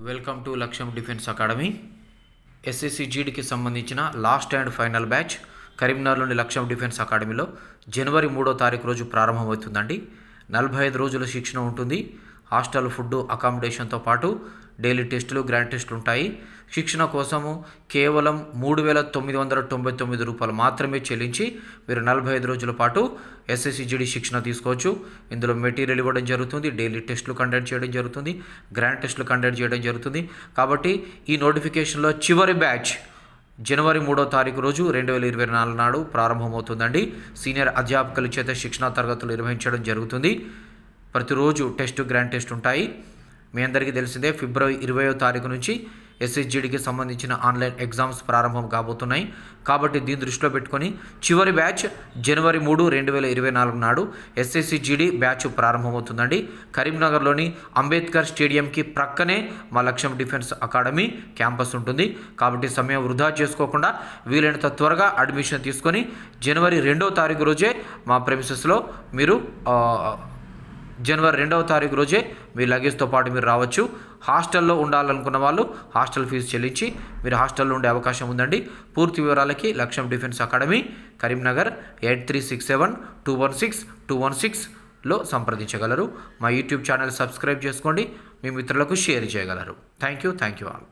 Welcome to లక్ష్యం defence academy. SSC జీడీకి సంబంధించిన last and final batch కరీంనగర్లోని లక్ష్యం డిఫెన్స్ అకాడమీలో జనవరి 3వ తారీఖు రోజు ప్రారంభమవుతుందండి. 45 రోజుల శిక్షణ ఉంటుంది. హాస్టల్, ఫుడ్, అకామిడేషన్తో పాటు డైలీ టెస్టులు, గ్రాండ్ టెస్టులు ఉంటాయి. శిక్షణ కోసము కేవలం 3,999 రూపాయలు మాత్రమే చెల్లించి మీరు 45 రోజుల పాటు ఎస్ఎస్సి జీడీ శిక్షణ తీసుకోవచ్చు. ఇందులో మెటీరియల్ ఇవ్వడం జరుగుతుంది, డైలీ టెస్టులు కండక్ట్ చేయడం జరుగుతుంది, గ్రాండ్ టెస్టులు కండక్ట్ చేయడం జరుగుతుంది. కాబట్టి ఈ నోటిఫికేషన్లో చివరి బ్యాచ్ జనవరి 3వ తారీఖు రోజు 2024 నాడు ప్రారంభమవుతుందండి. సీనియర్ అధ్యాపకుల చేత శిక్షణా తరగతులు నిర్వహించడం జరుగుతుంది. ప్రతిరోజు టెస్ట్, గ్రాండ్ టెస్ట్ ఉంటాయి. మీ అందరికీ తెలిసిందే, ఫిబ్రవరి 20వ తారీఖు నుంచి ఎస్ఎస్జిడికి సంబంధించిన ఆన్లైన్ ఎగ్జామ్స్ ప్రారంభం కాబోతున్నాయి. కాబట్టి దీన్ని దృష్టిలో పెట్టుకొని చివరి బ్యాచ్ జనవరి 3, 2024 నాడు ఎస్ఎస్సిజిడి బ్యాచ్ ప్రారంభమవుతుందండి. కరీంనగర్లోని అంబేద్కర్ స్టేడియంకి ప్రక్కనే మా లక్ష్యం డిఫెన్స్ అకాడమీ క్యాంపస్ ఉంటుంది. కాబట్టి సమయం వృధా చేసుకోకుండా వీలైనంత త్వరగా అడ్మిషన్ తీసుకొని జనవరి 2వ తారీఖు రోజే మా ప్రెమిసెస్లో మీరు జనవరి 2వ తారీఖు రోజే మీ లగేజ్తో పాటు మీరు రావచ్చు. హాస్టల్లో ఉండాలనుకున్న వాళ్ళు హాస్టల్ ఫీజు చెల్లించి మీరు హాస్టల్లో ఉండే అవకాశం ఉందండి. పూర్తి వివరాలకి లక్ష్యం డిఫెన్స్ అకాడమీ, కరీంనగర్ 8367216216లో సంప్రదించగలరు. మా యూట్యూబ్ ఛానల్ సబ్స్క్రైబ్ చేసుకోండి, మీ మిత్రులకు షేర్ చేయగలరు. Thank you all.